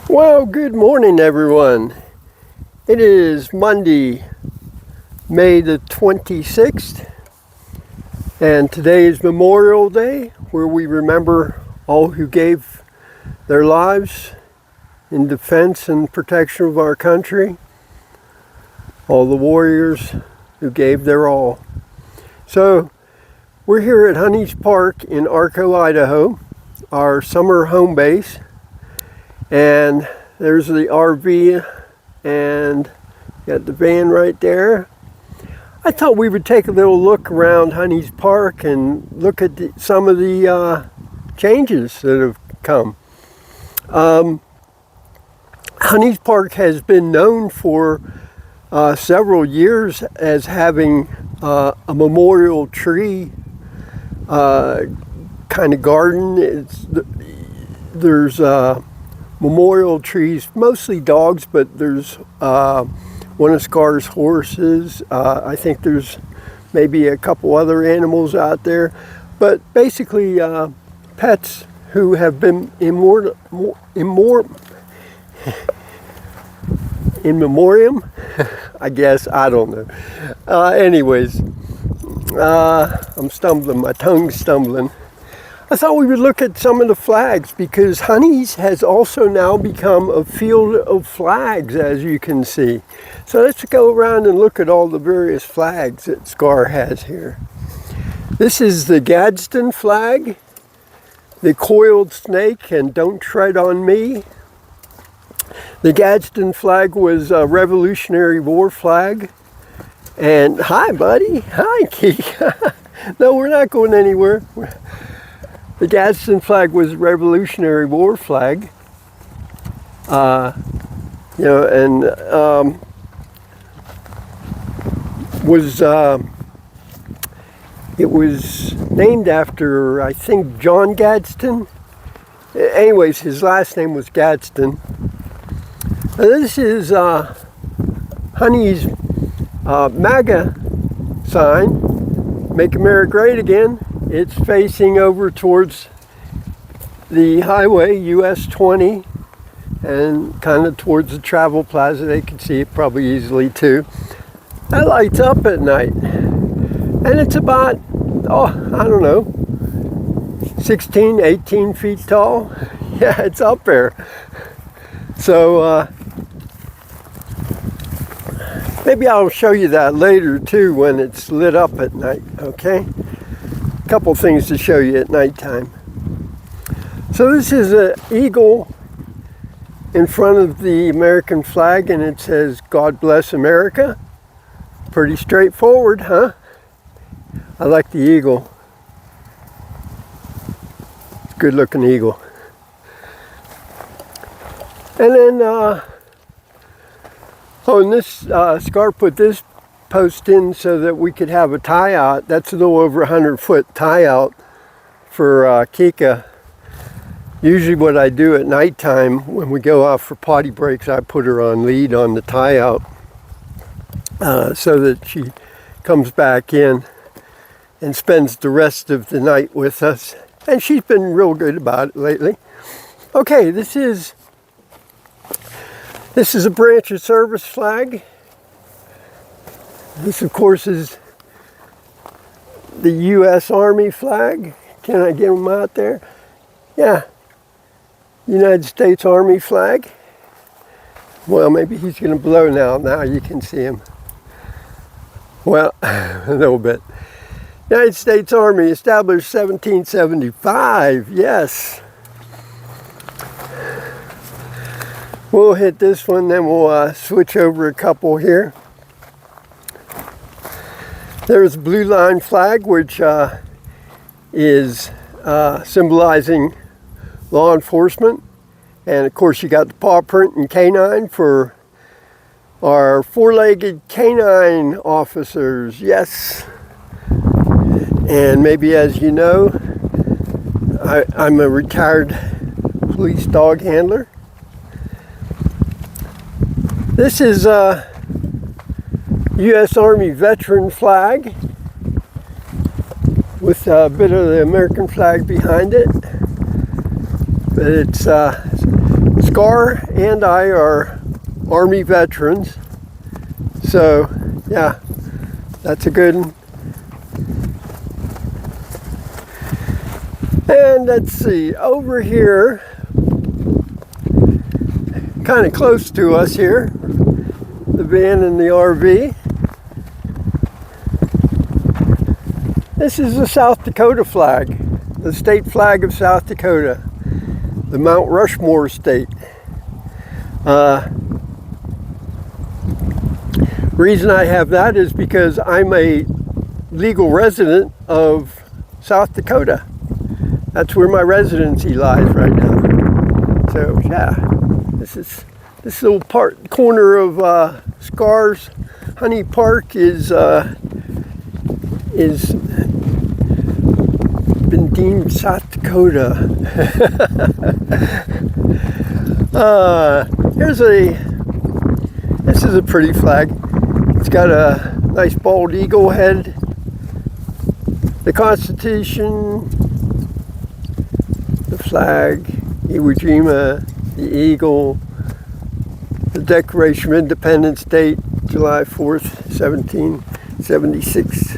Well, good morning, everyone. It is Monday, May the 26th, and today is Memorial Day, where we remember all who gave their lives in defense and protection of our country, all the warriors who gave their all. So, we're here at Honey's Park in Arco, Idaho, our summer home base. And there's the RV and got the van right there. I thought we would take a little look around Honey's Park and look at some of the changes that have come. Honey's Park has been known for several years as having a memorial tree kind of garden. There's memorial trees, mostly dogs, but there's one of Scar's horses. I think there's maybe a couple other animals out there, but basically pets who have been in memoriam, I guess, I don't know. Anyways, I'm stumbling, my tongue's stumbling. I thought we would look at some of the flags because Honey's has also now become a field of flags, as you can see. So let's go around and look at all the various flags that Scar has here. This is the Gadsden flag, the coiled snake, and don't tread on me. The Gadsden flag was a Revolutionary War flag. And hi, buddy. Hi, Keith. No, we're not going anywhere. The Gadsden flag was a Revolutionary War flag, it was named after, I think, John Gadsden. Anyways, his last name was Gadsden. This is Honey's MAGA sign, Make America Great Again. It's facing over towards the highway, US 20, and kind of towards the travel plaza. They can see it probably easily too. That lights up at night. And it's about, I don't know, 16, 18 feet tall. Yeah, it's up there. So, maybe I'll show you that later too when it's lit up at night, okay? Couple things to show you at nighttime. So this is an eagle in front of the American flag, and it says God Bless America. Pretty straightforward, huh? I like the eagle. It's a good looking eagle. And then and this Scar put this post in so that we could have a tie out. That's a little over 100-foot tie out for Kika. Usually what I do at nighttime when we go off for potty breaks, I put her on lead on the tie out so that she comes back in and spends the rest of the night with us. And she's been real good about it lately. Okay, this is a branch of service flag. This, of course, is the U.S. Army flag. Can I get them out there? Yeah. United States Army flag. Well, maybe he's going to blow now. Now you can see him. Well, a little bit. United States Army, established 1775. Yes. We'll hit this one, then we'll switch over a couple here. There's a blue line flag, which is symbolizing law enforcement. And of course you got the paw print and canine for our four-legged canine officers. Yes. And maybe, as you know, I'm a retired police dog handler. This is U.S. Army veteran flag with a bit of the American flag behind it. But it's Scar and I are Army veterans, so yeah, that's a good one. And let's see, over here, kind of close to us here, the van and the RV. This is the South Dakota flag, the state flag of South Dakota, the Mount Rushmore state. Reason I have that is because I'm a legal resident of South Dakota. That's where my residency lies right now. So yeah, this little corner of Scar's Honey Park is been deemed South Dakota. This is a pretty flag. It's got a nice bald eagle head, the Constitution, the flag, Iwo Jima, the eagle, the Declaration of Independence date, July 4th, 1776.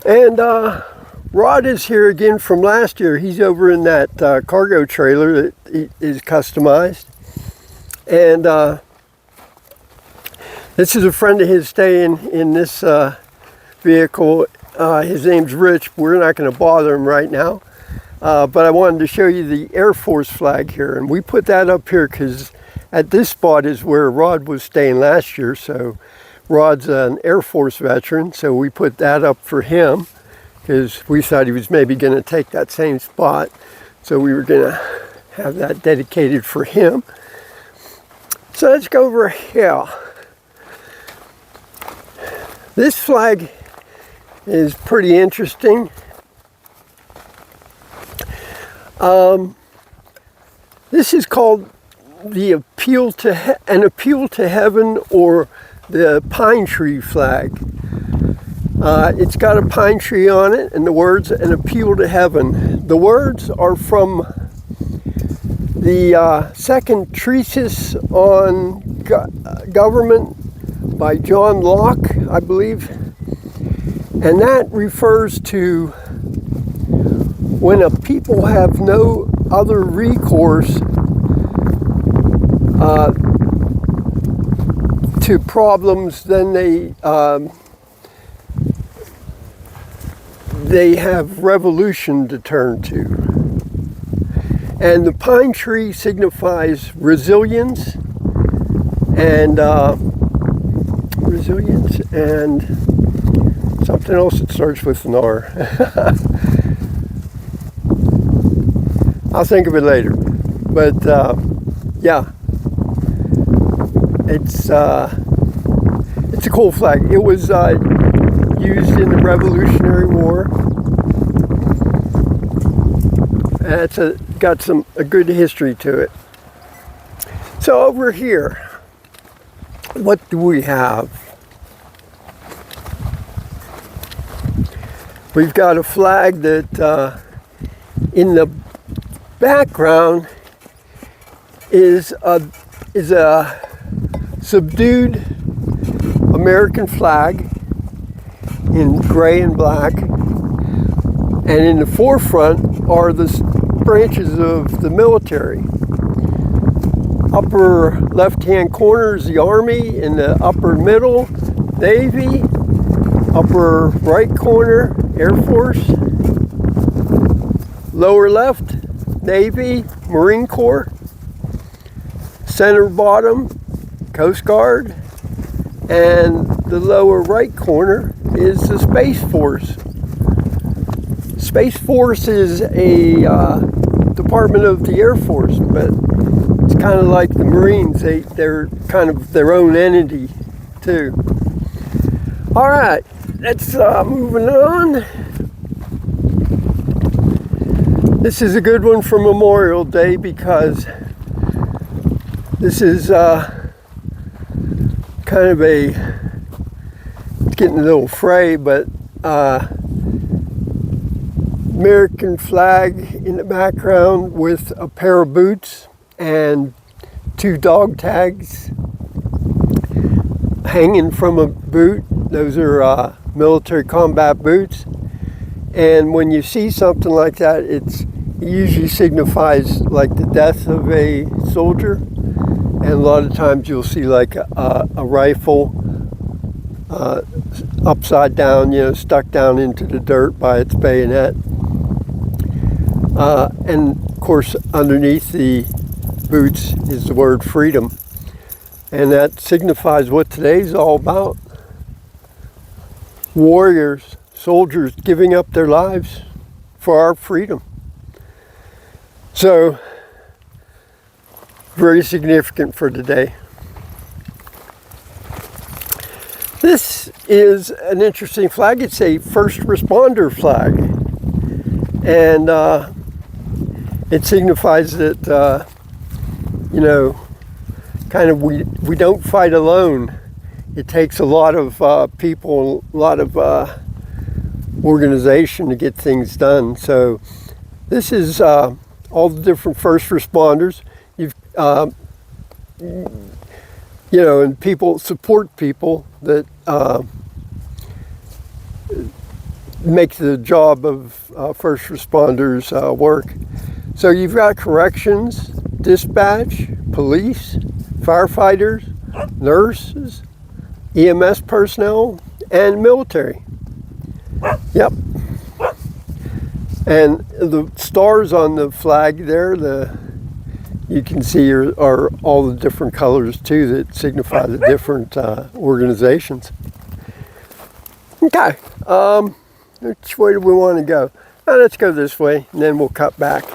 And Rod is here again from last year. He's over in that cargo trailer that is customized. And this is a friend of his staying in this vehicle. His name's Rich. We're not going to bother him right now. But I wanted to show you the Air Force flag here. And we put that up here because at this spot is where Rod was staying last year. So Rod's an Air Force veteran. So we put that up for him because we thought he was maybe going to take that same spot. So we were going to have that dedicated for him. So let's go over here. This flag is pretty interesting. This is called the an appeal to heaven, or the pine tree flag. It's got a pine tree on it, and the words "an appeal to heaven." The words are from the second treatise on government by John Locke, I believe. And that refers to when a people have no other recourse to problems, then they have revolution to turn to. And the pine tree signifies resilience and something else that starts with an R. I'll think of it later. But yeah, it's a cool flag. It was used in the Revolutionary War. And it's got a good history to it. So over here, what do we have? We've got a flag that in the background is a subdued American flag in gray and black, and in the forefront are the branches of the military. Upper left-hand corner is the Army, in the upper middle, Navy, upper right corner, Air Force, lower left, Navy, Marine Corps, center bottom, Coast Guard, and the lower right corner is the Space Force. Space Force is a department of the Air Force, but it's kind of like the Marines. They're kind of their own entity too. All right, let's moving on. This is a good one for Memorial Day because this is kind of it's getting a little fray, but American flag in the background with a pair of boots and 2 dog tags hanging from a boot. Those are military combat boots. And when you see something like that, it usually signifies like the death of a soldier. And a lot of times you'll see like a rifle upside down, stuck down into the dirt by its bayonet. And of course, underneath the boots is the word freedom. And that signifies what today's all about. Warriors, soldiers giving up their lives for our freedom. So, very significant for today. This is an interesting flag. It's a first responder flag. And it signifies that, kind of we don't fight alone. It takes a lot of people, a lot of organization to get things done. So this is all the different first responders. You've, and people support people that make the job of first responders work. So you've got corrections, dispatch, police, firefighters, nurses, EMS personnel, and military. Yep. And the stars on the flag there, you can see are all the different colors too that signify the different organizations. Okay, which way do we want to go? Now let's go this way and then we'll cut back.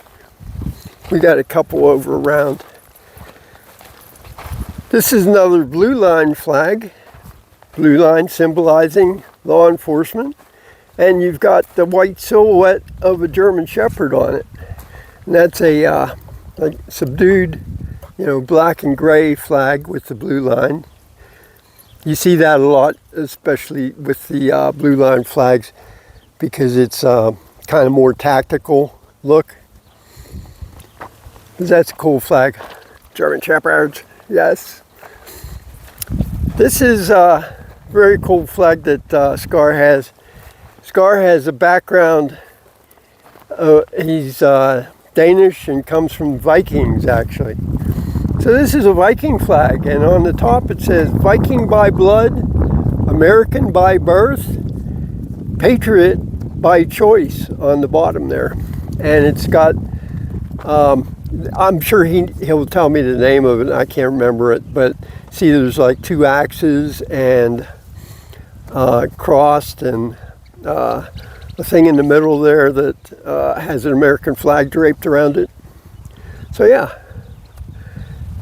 We got a couple over around. This is another blue line flag. Blue line symbolizing law enforcement. And you've got the white silhouette of a German Shepherd on it. And that's a subdued, black and gray flag with the blue line. You see that a lot, especially with the blue line flags, because it's kind of more tactical look. That's a cool flag. German Shepherds, yes. This is a very cool flag that Scar has. Scar has a background, he's Danish and comes from Vikings actually. So this is a Viking flag, and on the top it says Viking by blood, American by birth, Patriot by choice on the bottom there. And it's got, I'm sure he'll tell me the name of it, I can't remember it, but see there's like 2 axes and crossed and a thing in the middle there that has an American flag draped around it. So yeah,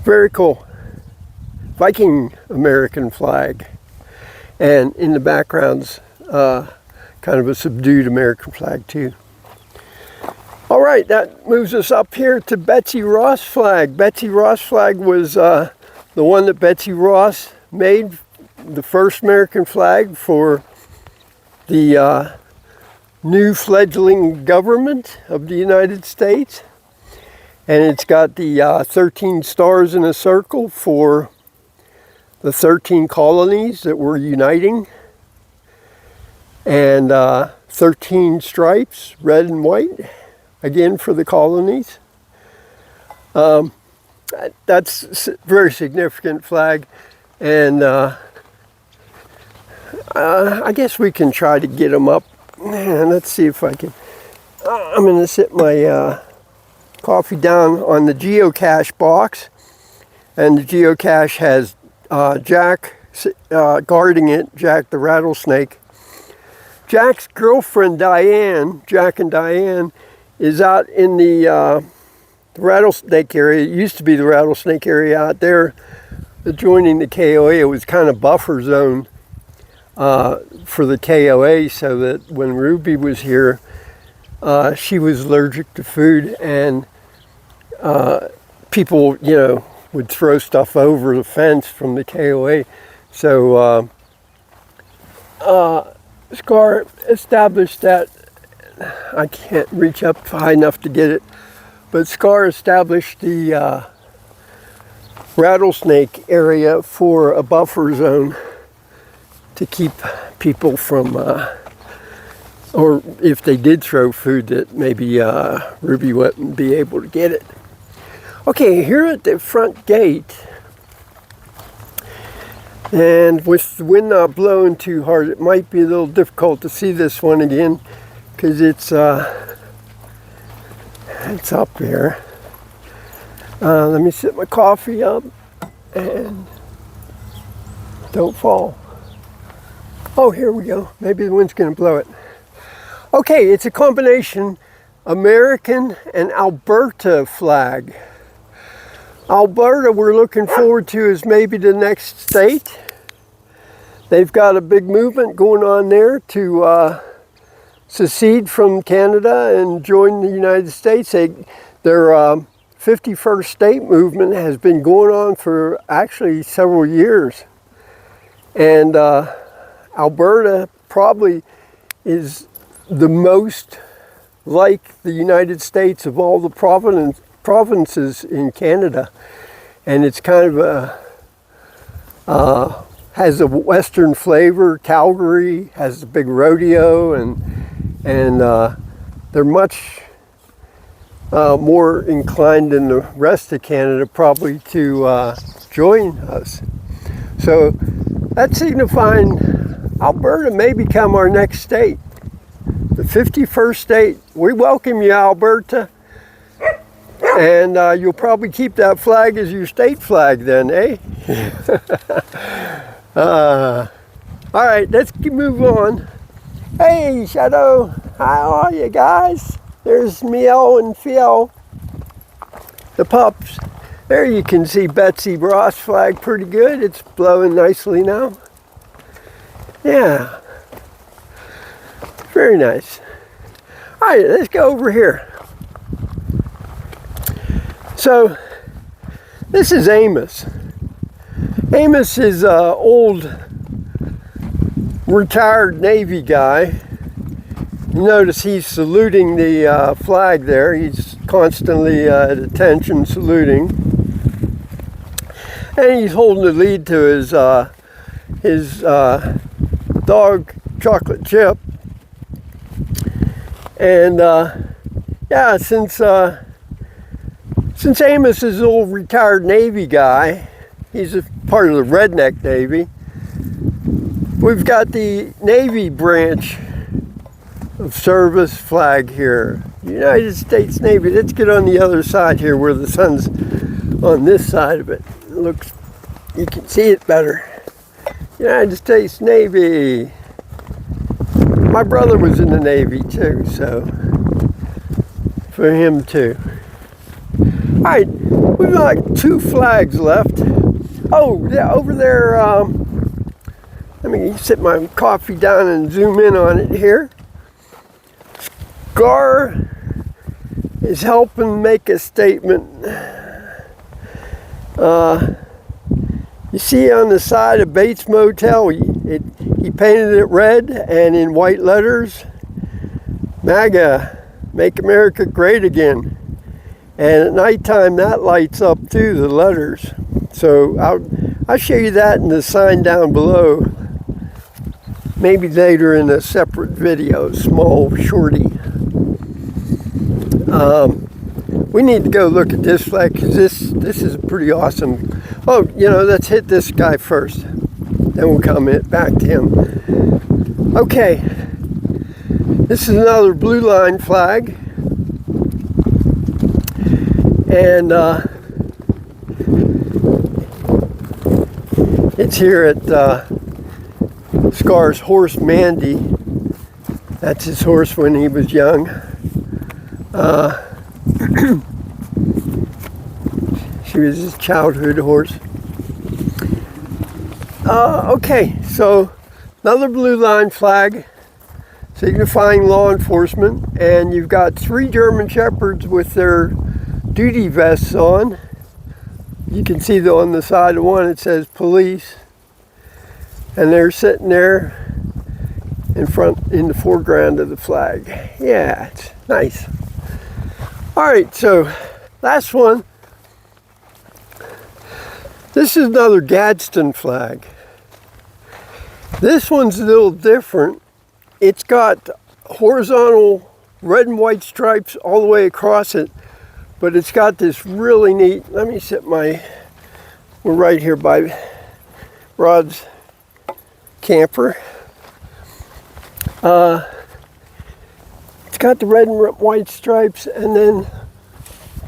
very cool. Viking American flag. And in the background's kind of a subdued American flag too. All right, that moves us up here to Betsy Ross flag. Betsy Ross flag was the one that Betsy Ross made, the first American flag for the new fledgling government of the United States. And it's got the 13 stars in a circle for the 13 colonies that were uniting. And 13 stripes, red and white, again for the colonies. That's a very significant flag. And I guess we can try to get them up. And let's see if I can. I'm going to sit my coffee down on the geocache box. And the geocache has Jack guarding it, Jack the rattlesnake. Jack's girlfriend Diane, Jack and Diane, is out in the rattlesnake area. It used to be the rattlesnake area out there adjoining the KOA. It was kind of buffer zone for the KOA, so that when Ruby was here, she was allergic to food, and people, would throw stuff over the fence from the KOA. So Scar established that I can't reach up high enough to get it. But SCAR established the rattlesnake area for a buffer zone to keep people from, or if they did throw food, that maybe Ruby wouldn't be able to get it. Okay, here at the front gate, and with the wind not blowing too hard, it might be a little difficult to see this one again because it's up there. Let me set my coffee up and don't fall. Oh, here we go. Maybe the wind's going to blow it. Okay, it's a combination American and Alberta flag. Alberta, we're looking forward to as maybe the next state. They've got a big movement going on there to secede from Canada and join the United States. Their 51st state movement has been going on for actually several years. And Alberta probably is the most like the United States of all the provinces in Canada. And it's kind of has a western flavor. Calgary has a big rodeo, and they're much more inclined than the rest of Canada probably to join us. So that's signifying Alberta may become our next state. The 51st state. We welcome you, Alberta. And you'll probably keep that flag as your state flag then, eh? All right, let's move on. Hey, Shadow, how are you guys? There's Miel and Phil, the pups. There you can see Betsy Ross flag pretty good. It's blowing nicely now. Yeah, very nice. All right, let's go over here. So, this is Amos. Amos is an old retired Navy guy. You notice he's saluting the flag there. He's constantly at attention saluting. And he's holding the lead to his dog, Chocolate Chip. And yeah, since Amos is an old retired Navy guy, he's a part of the Redneck Navy, we've got the Navy branch of service flag here. United States Navy. Let's get on the other side here where the sun's on this side of it. It looks, you can see it better. United States Navy. My brother was in the Navy too, so for him too. All right, we've got 2 flags left. Oh, yeah, over there, let me sit my coffee down and zoom in on it here. SCAR is helping make a statement. You see on the side of Bates Motel, he painted it red and in white letters, MAGA, Make America Great Again. And at nighttime that lights up too, the letters. So I'll show you that in the sign down below. Maybe later in a separate video, small shorty. We need to go look at this flag because this is pretty awesome. Oh, you know, let's hit this guy first. Then we'll come back to him. Okay. This is another blue line flag. And it's here at SCAR's horse Mandy. That's his horse when he was young. She was his childhood horse. Okay, so another blue line flag signifying law enforcement, and you've got 3 German Shepherds with their duty vests on. You can see on the side of one it says police, and they're sitting there in the foreground of the flag. Yeah, it's nice. All right, so last one. This is another Gadsden flag. This one's a little different. It's got horizontal red and white stripes all the way across it, but it's got this really neat, let me set we're right here by Rod's camper. It's got the red and white stripes, and then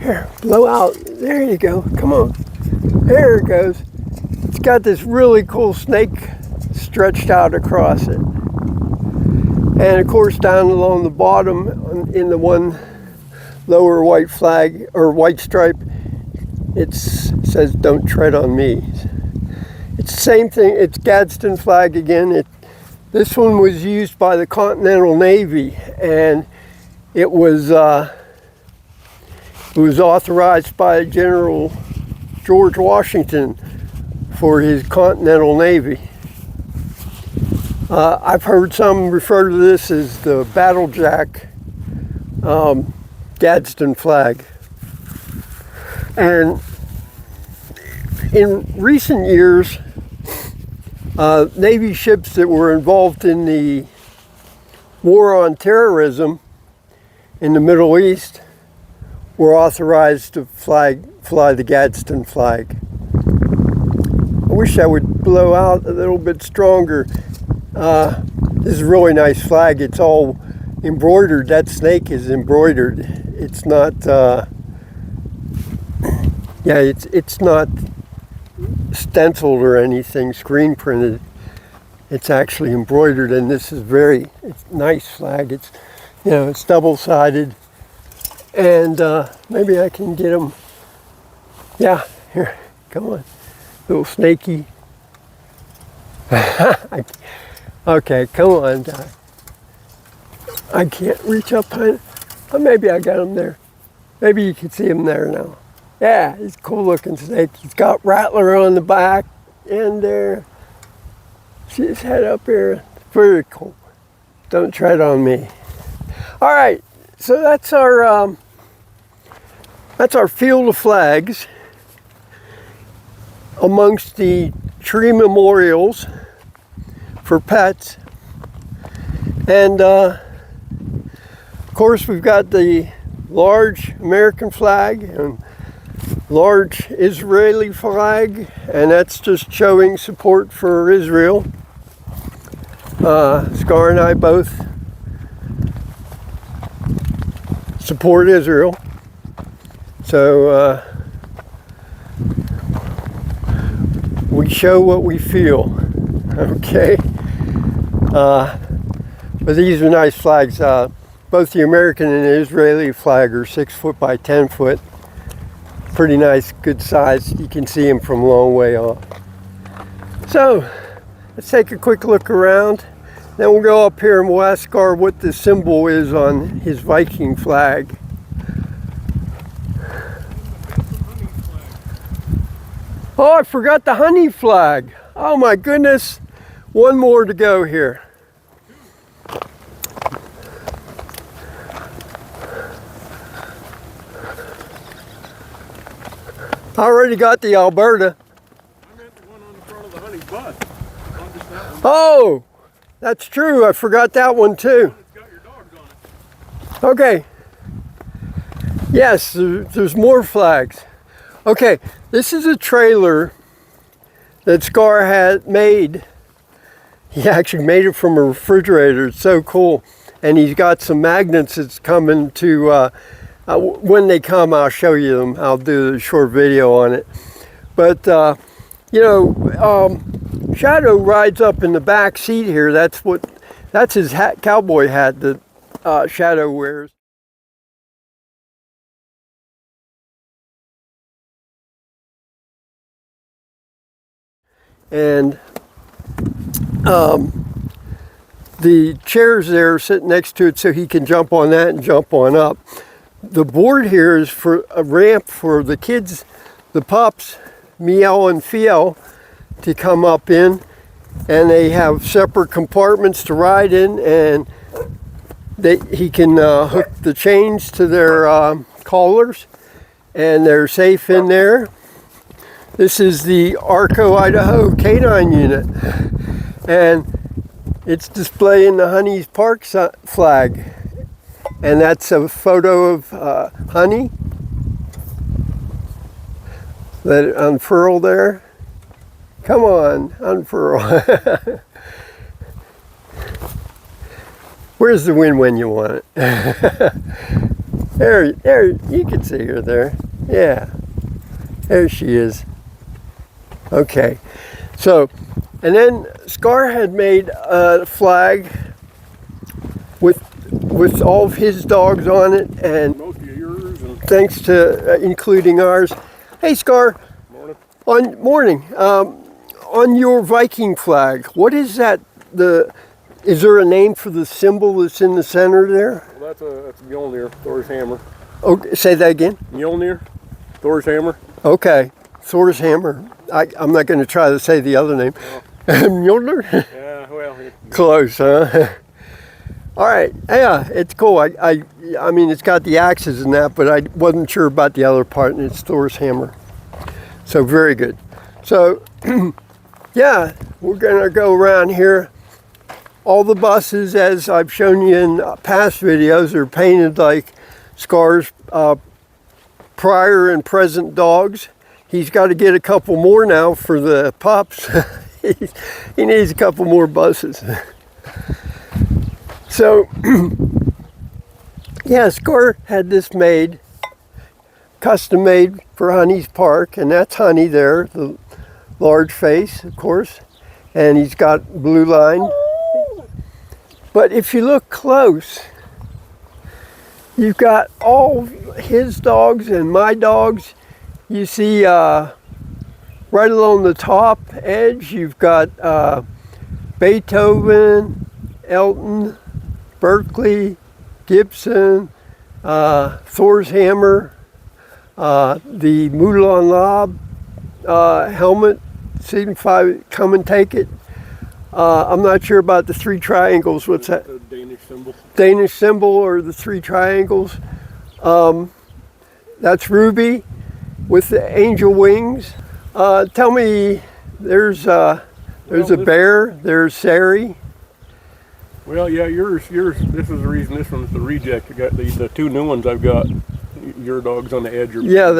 here, blow out. There you go. Come on. There it goes. It's got this really cool snake stretched out across it. And of course, down along the bottom, in the one lower white flag or white stripe, it says "Don't tread on me." It's the same thing. It's Gadsden flag again. This one was used by the Continental Navy, and it was authorized by General George Washington for his Continental Navy. I've heard some refer to this as the Battle Jack Gadsden flag. And in recent years, Navy ships that were involved in the war on terrorism in the Middle East were authorized to fly the Gadsden flag. I wish I would blow out a little bit stronger. This is a really nice flag. It's all embroidered. That snake is embroidered. It's not, it's not stenciled or anything, screen printed. It's actually embroidered, and this is it's a nice flag. It's, it's double-sided, and maybe I can get them. Yeah, here, come on, little snaky. Okay, come on, Doc. I can't reach up high. Oh, maybe I got him there. Maybe you can see him there now. Yeah, he's a cool looking snake. He's got rattler on the back and there. See his head up here. Very cool. Don't tread on me. All right, so that's our field of flags amongst the tree memorials for pets. And of course, we've got the large American flag and large Israeli flag, and that's just showing support for Israel. Scar and I both support Israel. So we show what we feel, okay? But these are nice flags. Both the American and the Israeli flag are 6 foot by 10 foot. Pretty nice, good size. You can see them from a long way off. So let's take a quick look around. Then we'll go up here and we'll ask Scar what the symbol is on his Viking flag. Oh, I forgot the honey flag. Oh my goodness. One more to go here. I already got the Alberta. I meant the one on the front of the honey bus. Oh, that's true. I forgot that one too. It's got your dogs on it. Okay. Yes, there's more flags. Okay, this is a trailer that Scar had made. He actually made it from a refrigerator. It's so cool. And he's got some magnets that's coming to, when they come, I'll show you them. I'll do a short video on it. But, Shadow rides up in the back seat here. That's his hat, cowboy hat that Shadow wears. And the chairs there sitting next to it so he can jump on that and jump on up. The board here is for a ramp for the kids, the pups, Miel and Fiel, to come up in. and they have separate compartments to ride in, and he can hook the chains to their collars, and they're safe in there. This is the Arco, Idaho Canine Unit, and it's displaying the Honey's Park flag, and that's a photo of Honey. Let it unfurl there. Come on, unfurl. Where's the wind when you want it? there, you can see her there. Yeah, there she is. Okay, so, and then Scar had made a flag with all of his dogs on it, and Most of yours and thanks to including ours. Hey, Scar. morning. On your Viking flag, what is that? Is there a name for the symbol that's in the center there? Well, that's Mjolnir, Thor's hammer. Okay, say that again. Mjolnir, Thor's hammer. Okay, Thor's hammer. I'm not going to try to say the other name. Mjolnir? Yeah, well, Close, huh? All right, yeah, it's cool. I mean, it's got the axes and that, but I wasn't sure about the other part, and it's Thor's hammer. So very good. So, yeah, we're gonna go around here. All the buses, as I've shown you in past videos, are painted like Scar's prior and present dogs. He's got to get a couple more now for the pups. He needs a couple more buses. So, yeah, Scar had this made, custom made for Honey's Park, and that's Honey there, the large face, of course, and he's got blue line. But if you look close, you've got all his dogs and my dogs. You see right along the top edge, you've got Beethoven, Elton, Berkeley, Gibson, Thor's hammer, the Moulin Lob helmet, signify come and take it. I'm not sure about the three triangles. What's that? The Danish symbol. Danish symbol or the three triangles. That's Ruby with the angel wings. Tell me, there's a bear, there's Sari. Well, yeah, yours. This is the reason this one's the reject. I got the two new ones I've got. Your dog's on the edge. Yeah,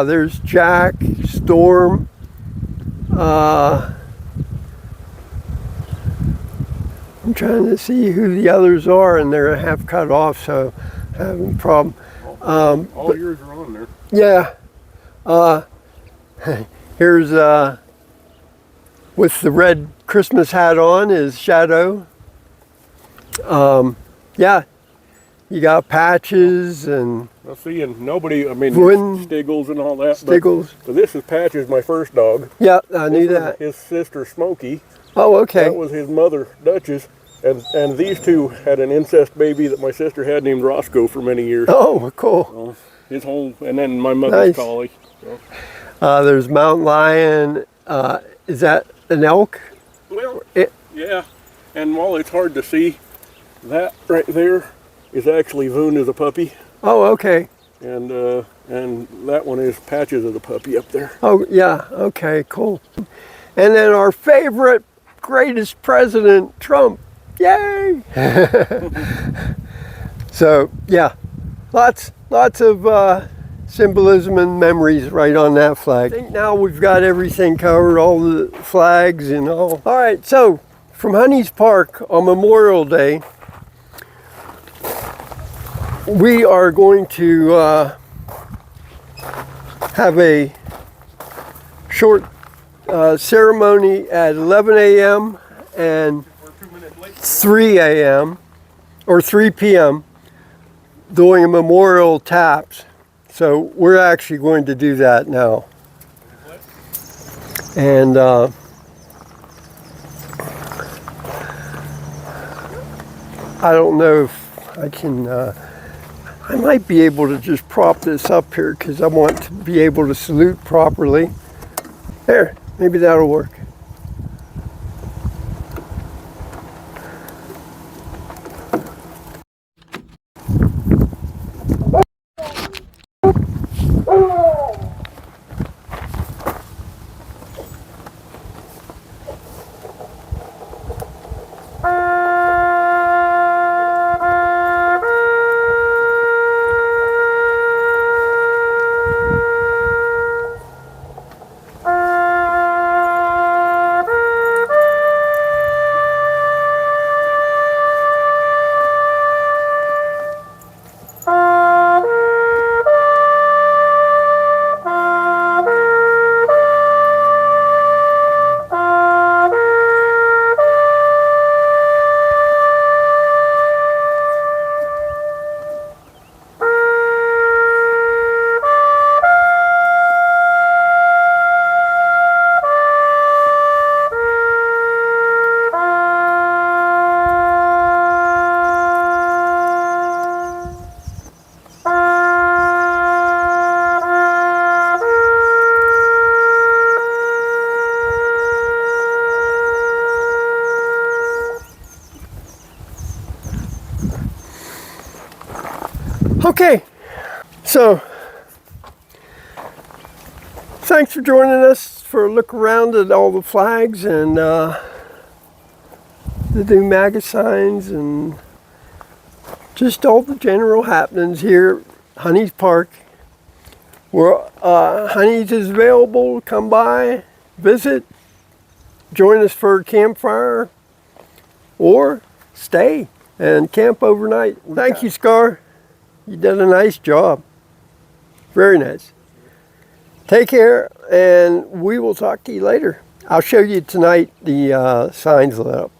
there's Jack, Storm. I'm trying to see who the others are, and they're half cut off, so I'm having a problem. All yours are on there. Yeah. Here's with the red Christmas hat on is Shadow. Yeah, you got Patches and Well, see, and nobody, I mean, Wooden- Stiggles and all that. Stiggles. But this is Patches, my first dog. Yeah, I knew This was that. His sister Smokey. Oh, okay. That was his mother Duchess. And these two had an incest baby that my sister had named Roscoe for many years. Oh, cool. So his whole, and then my mother's Nice. collie. So. There's Mountain Lion. Is that an elk? Well, It, yeah. And while it's hard to see, that right there is actually Voon as a puppy. oh, okay. And that one is Patches as a puppy up there. Oh, yeah. Okay, cool. And then our favorite, greatest president, Trump. Yay! So, yeah, lots of symbolism and memories right on that flag. I think now we've got everything covered, all the flags and all. All right, so from Honey's Park on Memorial Day, we are going to have a short ceremony at 11 a.m. and 3 a.m. or 3 p.m. doing a memorial taps. So we're actually going to do that now. And I don't know if I can, I might be able to just prop this up here because I want to be able to salute properly. There, maybe that'll work. Okay, so thanks for joining us for a look around at all the flags and the new MAGA signs and just all the general happenings here at Honey's Park. Where Honey's is available. Come by, visit, join us for a campfire, or stay and camp overnight. Thank you, Scar. You did a nice job. Very nice. Take care, and we will talk to you later. I'll show you tonight the signs lit up.